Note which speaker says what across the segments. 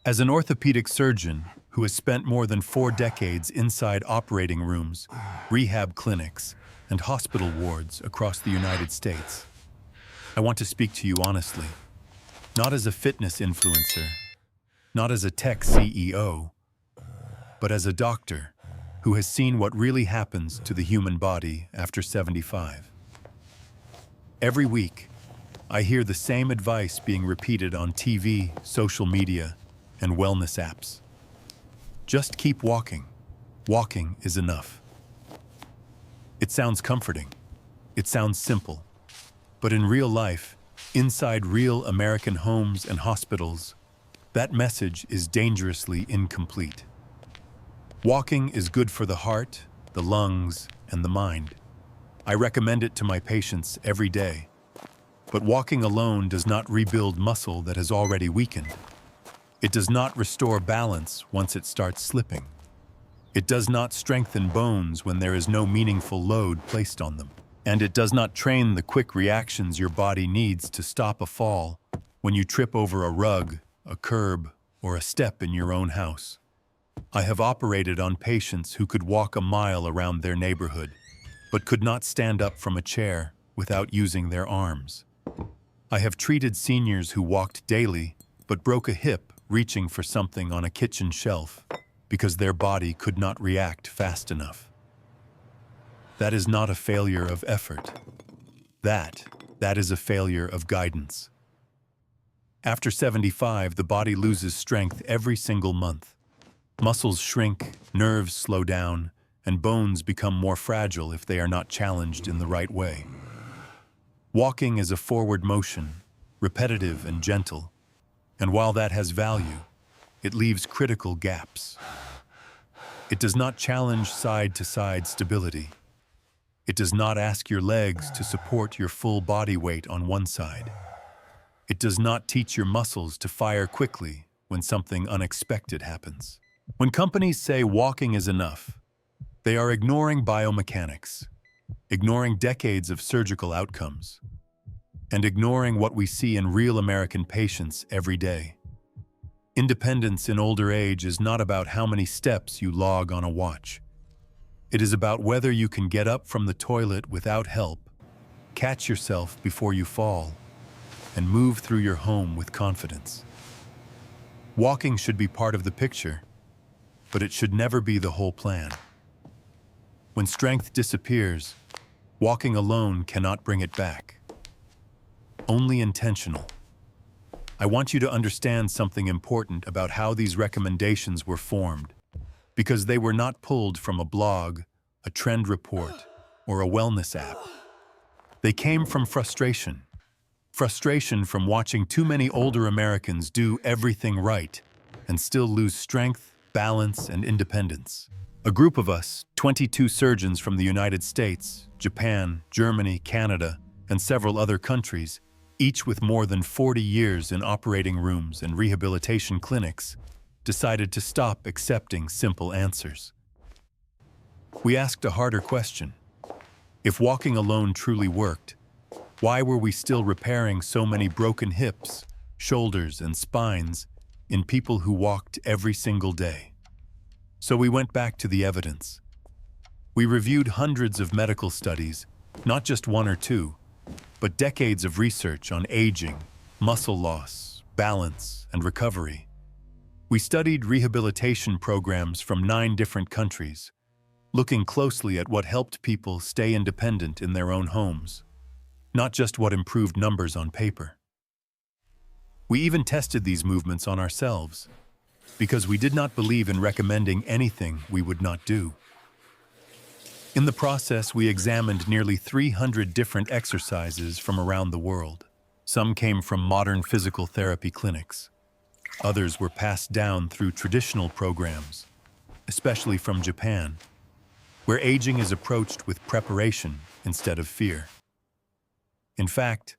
Speaker 1: As an orthopedic surgeon who has spent more than 4 decades inside operating rooms, rehab clinics, and hospital wards across the United States, I want to speak to you honestly, not as a fitness influencer, not as a tech CEO, but as a doctor who has seen what really happens to the human body after 75. Every week, I hear the same advice being repeated on TV, social media, and wellness apps. Just keep walking. Walking is enough. It sounds comforting. It sounds simple. But in real life, inside real American homes and hospitals, that message is dangerously incomplete. Walking is good for the heart, the lungs, and the mind. I recommend it to my patients every day. But walking alone does not rebuild muscle that has already weakened. It does not restore balance once it starts slipping. It does not strengthen bones when there is no meaningful load placed on them. And it does not train the quick reactions your body needs to stop a fall when you trip over a rug, a curb, or a step in your own house. I have operated on patients who could walk a mile around their neighborhood, but could not stand up from a chair without using their arms. I have treated seniors who walked daily, but broke a hip reaching for something on a kitchen shelf because their body could not react fast enough. That is not a failure of effort. That is a failure of guidance. After 75, the body loses strength every single month. Muscles shrink, nerves slow down, and bones become more fragile if they are not challenged in the right way. Walking is a forward motion, repetitive and gentle, and while that has value, it leaves critical gaps. It does not challenge side-to-side stability. It does not ask your legs to support your full body weight on one side. It does not teach your muscles to fire quickly when something unexpected happens. When companies say walking is enough, they are ignoring biomechanics, ignoring decades of surgical outcomes, and ignoring what we see in real American patients every day. Independence in older age is not about how many steps you log on a watch. It is about whether you can get up from the toilet without help, catch yourself before you fall, and move through your home with confidence. Walking should be part of the picture, but it should never be the whole plan. When strength disappears, walking alone cannot bring it back. Only intentional. I want you to understand something important about how these recommendations were formed, because they were not pulled from a blog, a trend report, or a wellness app. They came from frustration. Frustration from watching too many older Americans do everything right and still lose strength, balance, and independence. A group of us, 22 surgeons from the United States, Japan, Germany, Canada, and several other countries, each with more than 40 years in operating rooms and rehabilitation clinics, decided to stop accepting simple answers. We asked a harder question. If walking alone truly worked, why were we still repairing so many broken hips, shoulders, and spines in people who walked every single day? So we went back to the evidence. We reviewed hundreds of medical studies, not just one or two, but decades of research on aging, muscle loss, balance, and recovery. We studied rehabilitation programs from 9 different countries, looking closely at what helped people stay independent in their own homes, not just what improved numbers on paper. We even tested these movements on ourselves, because we did not believe in recommending anything we would not do. In the process, we examined nearly 300 different exercises from around the world. Some came from modern physical therapy clinics. Others were passed down through traditional programs, especially from Japan, where aging is approached with preparation instead of fear. In fact,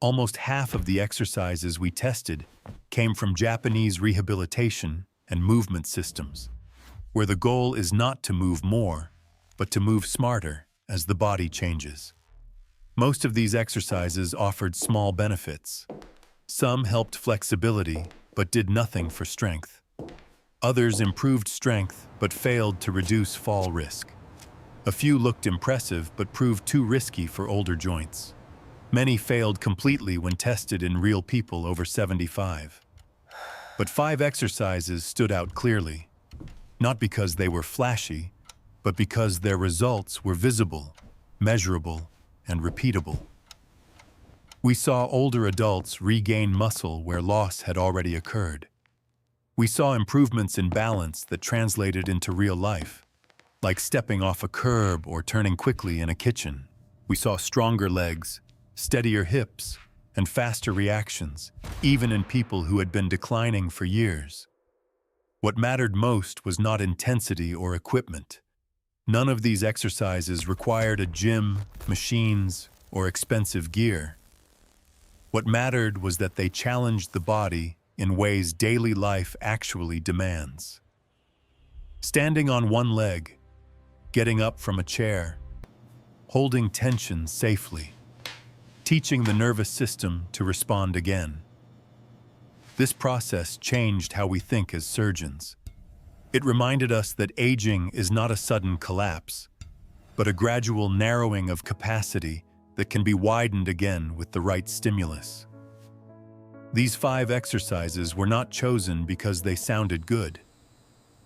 Speaker 1: almost half of the exercises we tested came from Japanese rehabilitation and movement systems, where the goal is not to move more, but to move smarter as the body changes. Most of these exercises offered small benefits. Some helped flexibility, but did nothing for strength. Others improved strength but failed to reduce fall risk. A few looked impressive but proved too risky for older joints. Many failed completely when tested in real people over 75. But 5 exercises stood out clearly, not because they were flashy, but because their results were visible, measurable, and repeatable. We saw older adults regain muscle where loss had already occurred. We saw improvements in balance that translated into real life, like stepping off a curb or turning quickly in a kitchen. We saw stronger legs, steadier hips, and faster reactions, even in people who had been declining for years. What mattered most was not intensity or equipment. None of these exercises required a gym, machines, or expensive gear. What mattered was that they challenged the body in ways daily life actually demands. Standing on one leg, getting up from a chair, holding tension safely, teaching the nervous system to respond again. This process changed how we think as surgeons. It reminded us that aging is not a sudden collapse, but a gradual narrowing of capacity that can be widened again with the right stimulus. These 5 exercises were not chosen because they sounded good.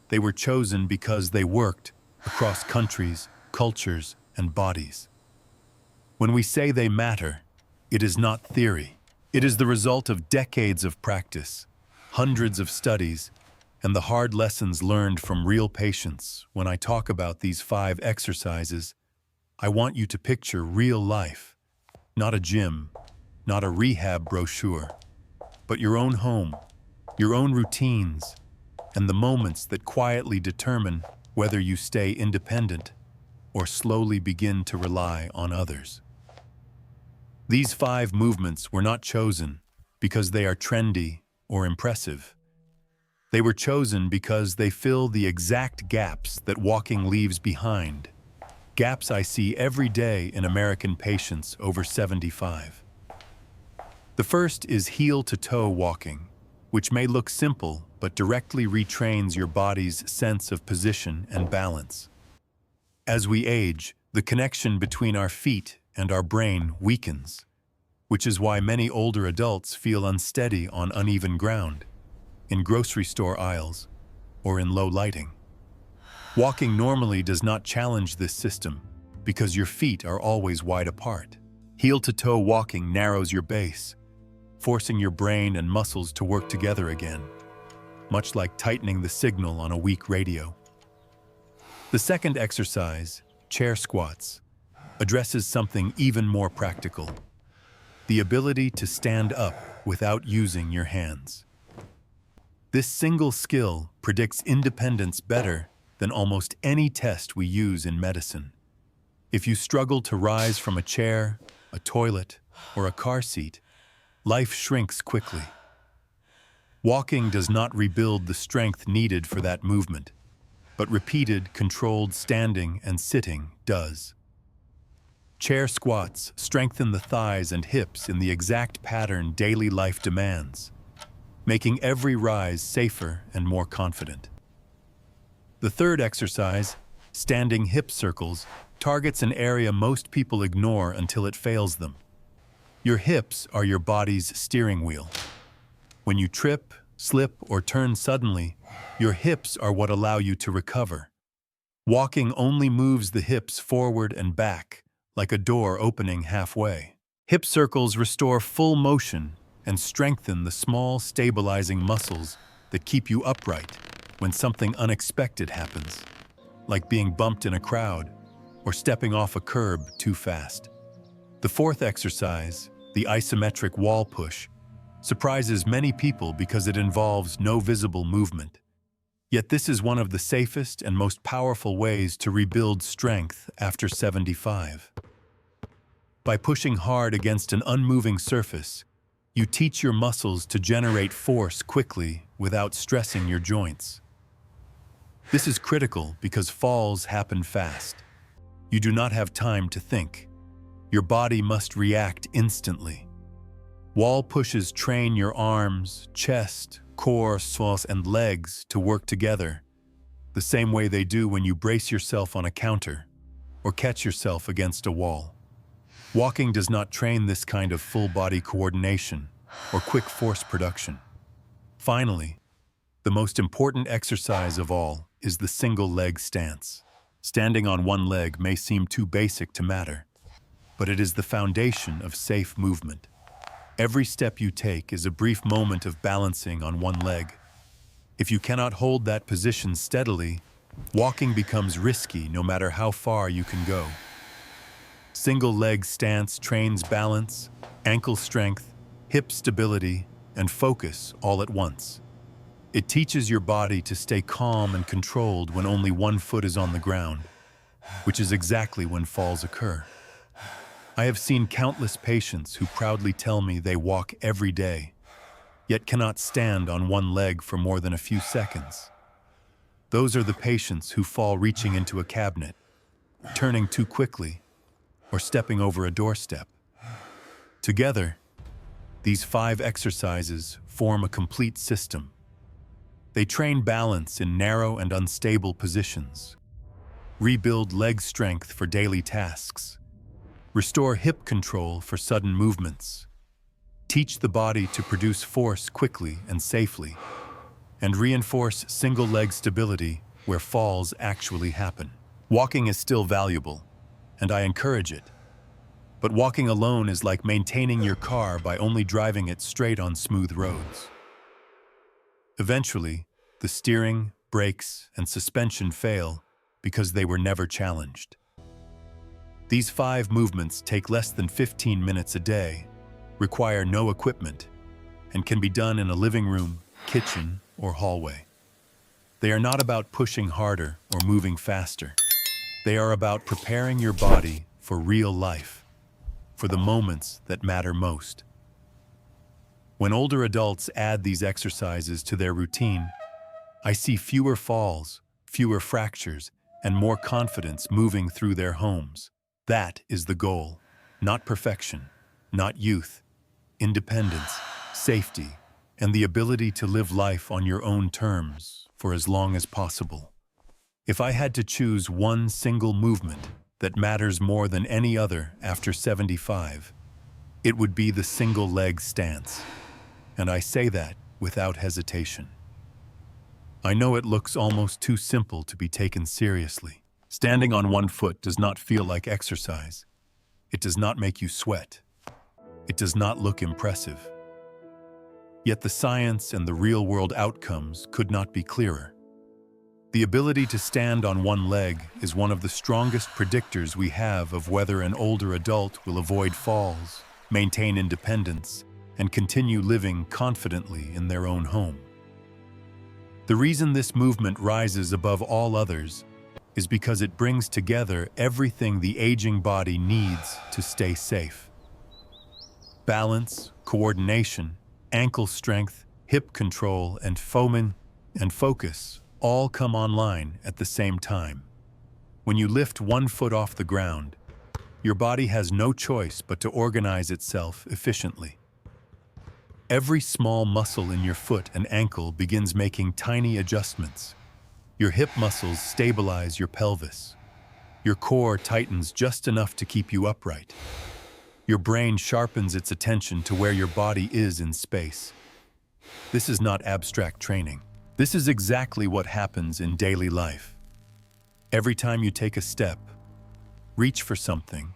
Speaker 1: They were chosen because they worked across countries, cultures, and bodies. When we say they matter, it is not theory. It is the result of decades of practice, hundreds of studies, and the hard lessons learned from real patients. When I talk about these 5 exercises, I want you to picture real life, not a gym, not a rehab brochure, but your own home, your own routines, and the moments that quietly determine whether you stay independent or slowly begin to rely on others. These 5 movements were not chosen because they are trendy or impressive. They were chosen because they fill the exact gaps that walking leaves behind, gaps I see every day in American patients over 75. The first is heel-to-toe walking, which may look simple but directly retrains your body's sense of position and balance. As we age, the connection between our feet and our brain weakens, which is why many older adults feel unsteady on uneven ground, in grocery store aisles, or in low lighting. Walking normally does not challenge this system because your feet are always wide apart. Heel-to-toe walking narrows your base, forcing your brain and muscles to work together again, much like tightening the signal on a weak radio. The second exercise, chair squats, addresses something even more practical: the ability to stand up without using your hands. This single skill predicts independence better than almost any test we use in medicine. If you struggle to rise from a chair, a toilet, or a car seat, life shrinks quickly. Walking does not rebuild the strength needed for that movement, but repeated, controlled standing and sitting does. Chair squats strengthen the thighs and hips in the exact pattern daily life demands, making every rise safer and more confident. The third exercise, standing hip circles, targets an area most people ignore until it fails them. Your hips are your body's steering wheel. When you trip, slip, or turn suddenly, your hips are what allow you to recover. Walking only moves the hips forward and back, like a door opening halfway. Hip circles restore full motion and strengthen the small, stabilizing muscles that keep you upright when something unexpected happens, like being bumped in a crowd or stepping off a curb too fast. The fourth exercise, the isometric wall push, surprises many people because it involves no visible movement. Yet this is one of the safest and most powerful ways to rebuild strength after 75. By pushing hard against an unmoving surface, you teach your muscles to generate force quickly without stressing your joints. This is critical because falls happen fast. You do not have time to think. Your body must react instantly. Wall pushes train your arms, chest, core, psoas, and legs to work together, the same way they do when you brace yourself on a counter or catch yourself against a wall. Walking does not train this kind of full-body coordination or quick force production. Finally, the most important exercise of all is the single leg stance. Standing on one leg may seem too basic to matter, but it is the foundation of safe movement. Every step you take is a brief moment of balancing on one leg. If you cannot hold that position steadily, walking becomes risky no matter how far you can go. Single leg stance trains balance, ankle strength, hip stability, and focus all at once. It teaches your body to stay calm and controlled when only one foot is on the ground, which is exactly when falls occur. I have seen countless patients who proudly tell me they walk every day, yet cannot stand on one leg for more than a few seconds. Those are the patients who fall reaching into a cabinet, turning too quickly, or stepping over a doorstep. Together, these 5 exercises form a complete system. They train balance in narrow and unstable positions, rebuild leg strength for daily tasks, restore hip control for sudden movements, teach the body to produce force quickly and safely, and reinforce single leg stability where falls actually happen. Walking is still valuable, and I encourage it. But walking alone is like maintaining your car by only driving it straight on smooth roads. Eventually, the steering, brakes, and suspension fail because they were never challenged. These 5 movements take less than 15 minutes a day, require no equipment, and can be done in a living room, kitchen, or hallway. They are not about pushing harder or moving faster. They are about preparing your body for real life, for the moments that matter most. When older adults add these exercises to their routine, I see fewer falls, fewer fractures, and more confidence moving through their homes. That is the goal. Not perfection, not youth, independence, safety, and the ability to live life on your own terms for as long as possible. If I had to choose one single movement that matters more than any other after 75, it would be the single leg stance. And I say that without hesitation. I know it looks almost too simple to be taken seriously. Standing on one foot does not feel like exercise. It does not make you sweat. It does not look impressive. Yet the science and the real-world outcomes could not be clearer. The ability to stand on one leg is one of the strongest predictors we have of whether an older adult will avoid falls, maintain independence, and continue living confidently in their own home. The reason this movement rises above all others is because it brings together everything the aging body needs to stay safe. Balance, coordination, ankle strength, hip control, and focus all come online at the same time. When you lift one foot off the ground, your body has no choice but to organize itself efficiently. Every small muscle in your foot and ankle begins making tiny adjustments. Your hip muscles stabilize your pelvis. Your core tightens just enough to keep you upright. Your brain sharpens its attention to where your body is in space. This is not abstract training. This is exactly what happens in daily life. Every time you take a step, reach for something,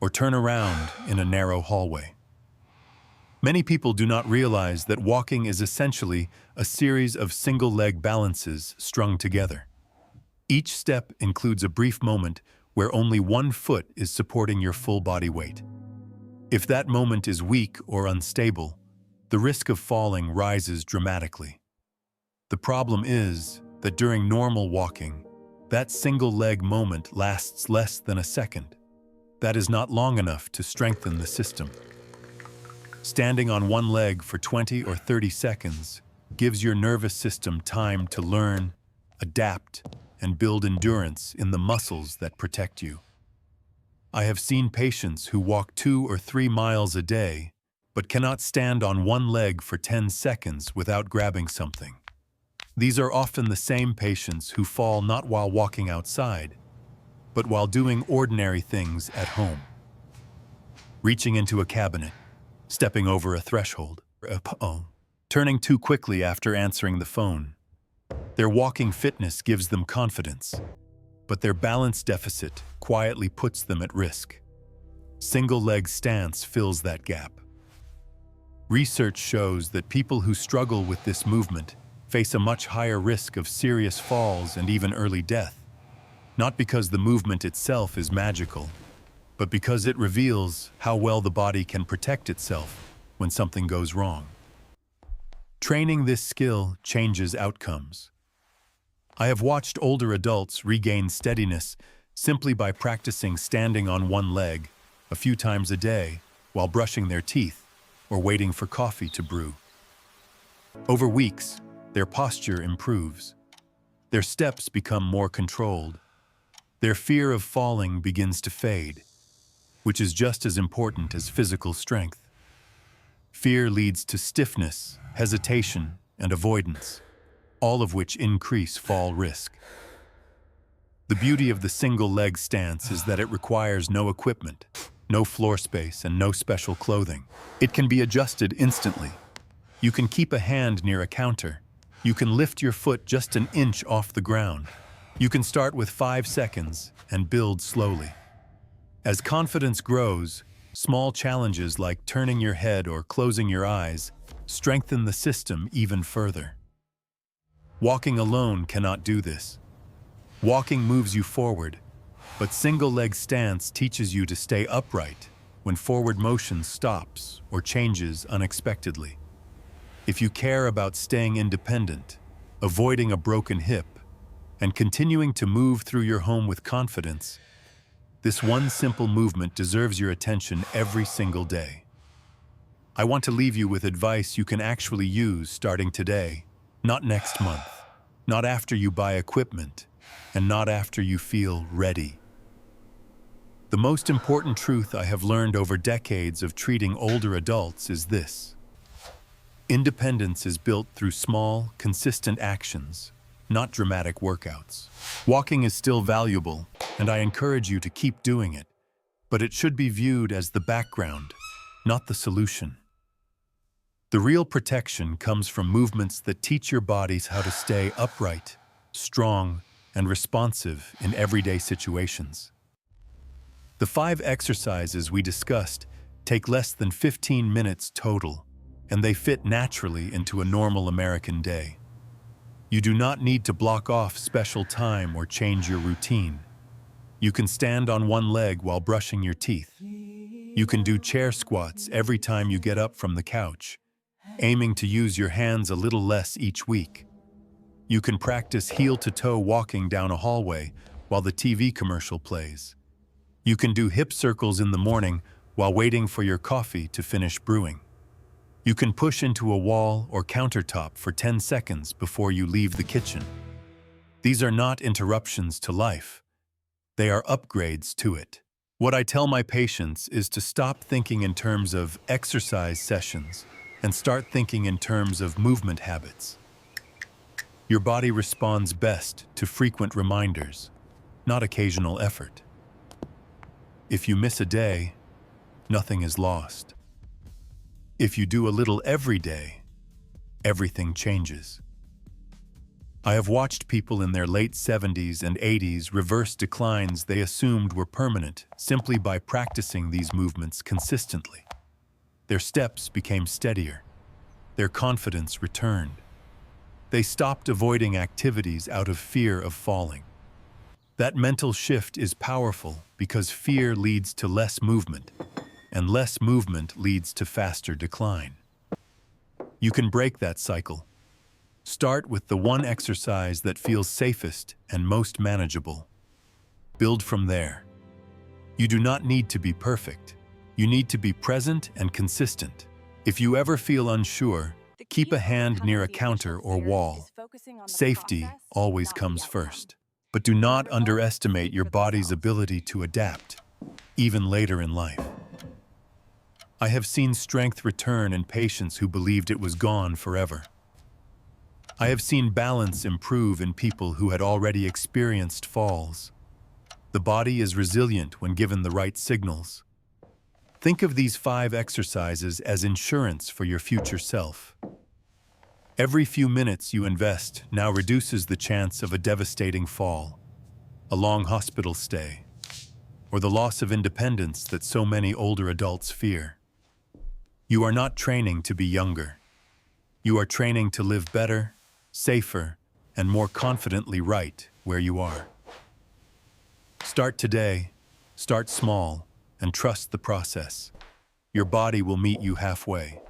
Speaker 1: or turn around in a narrow hallway. Many people do not realize that walking is essentially a series of single-leg balances strung together. Each step includes a brief moment where only one foot is supporting your full body weight. If that moment is weak or unstable, the risk of falling rises dramatically. The problem is that during normal walking, that single-leg moment lasts less than a second. That is not long enough to strengthen the system. Standing on one leg for 20 or 30 seconds gives your nervous system time to learn, adapt, and build endurance in the muscles that protect you. I have seen patients who walk 2 or 3 miles a day, but cannot stand on one leg for 10 seconds without grabbing something. These are often the same patients who fall not while walking outside, but while doing ordinary things at home. Reaching into a cabinet, stepping over a threshold, turning too quickly after answering the phone. Their walking fitness gives them confidence, but their balance deficit quietly puts them at risk. Single-leg stance fills that gap. Research shows that people who struggle with this movement face a much higher risk of serious falls and even early death, not because the movement itself is magical, but because it reveals how well the body can protect itself when something goes wrong. Training this skill changes outcomes. I have watched older adults regain steadiness simply by practicing standing on one leg a few times a day while brushing their teeth or waiting for coffee to brew. Over weeks, their posture improves. Their steps become more controlled. Their fear of falling begins to fade, which is just as important as physical strength. Fear leads to stiffness, hesitation, and avoidance, all of which increase fall risk. The beauty of the single-leg stance is that it requires no equipment, no floor space, and no special clothing. It can be adjusted instantly. You can keep a hand near a counter. You can lift your foot just an inch off the ground. You can start with 5 seconds and build slowly. As confidence grows, small challenges like turning your head or closing your eyes strengthen the system even further. Walking alone cannot do this. Walking moves you forward, but single-leg stance teaches you to stay upright when forward motion stops or changes unexpectedly. If you care about staying independent, avoiding a broken hip, and continuing to move through your home with confidence, this one simple movement deserves your attention every single day. I want to leave you with advice you can actually use starting today, not next month, not after you buy equipment, and not after you feel ready. The most important truth I have learned over decades of treating older adults is this: independence is built through small, consistent actions, not dramatic workouts. Walking is still valuable, and I encourage you to keep doing it, but it should be viewed as the background, not the solution. The real protection comes from movements that teach your bodies how to stay upright, strong, and responsive in everyday situations. The 5 exercises we discussed take less than 15 minutes total, and they fit naturally into a normal American day. You do not need to block off special time or change your routine. You can stand on one leg while brushing your teeth. You can do chair squats every time you get up from the couch, aiming to use your hands a little less each week. You can practice heel-to-toe walking down a hallway while the TV commercial plays. You can do hip circles in the morning while waiting for your coffee to finish brewing. You can push into a wall or countertop for 10 seconds before you leave the kitchen. These are not interruptions to life. They are upgrades to it. What I tell my patients is to stop thinking in terms of exercise sessions and start thinking in terms of movement habits. Your body responds best to frequent reminders, not occasional effort. If you miss a day, nothing is lost. If you do a little every day, everything changes. I have watched people in their late 70s and 80s reverse declines they assumed were permanent simply by practicing these movements consistently. Their steps became steadier. Their confidence returned. They stopped avoiding activities out of fear of falling. That mental shift is powerful because fear leads to less movement, and less movement leads to faster decline. You can break that cycle. Start with the one exercise that feels safest and most manageable. Build from there. You do not need to be perfect. You need to be present and consistent. If you ever feel unsure, keep a hand near a counter or wall. Safety always comes first. But do not underestimate your body's ability to adapt, even later in life. I have seen strength return in patients who believed it was gone forever. I have seen balance improve in people who had already experienced falls. The body is resilient when given the right signals. Think of these 5 exercises as insurance for your future self. Every few minutes you invest now reduces the chance of a devastating fall, a long hospital stay, or the loss of independence that so many older adults fear. You are not training to be younger. You are training to live better, safer, and more confidently right where you are. Start today, start small, and trust the process. Your body will meet you halfway.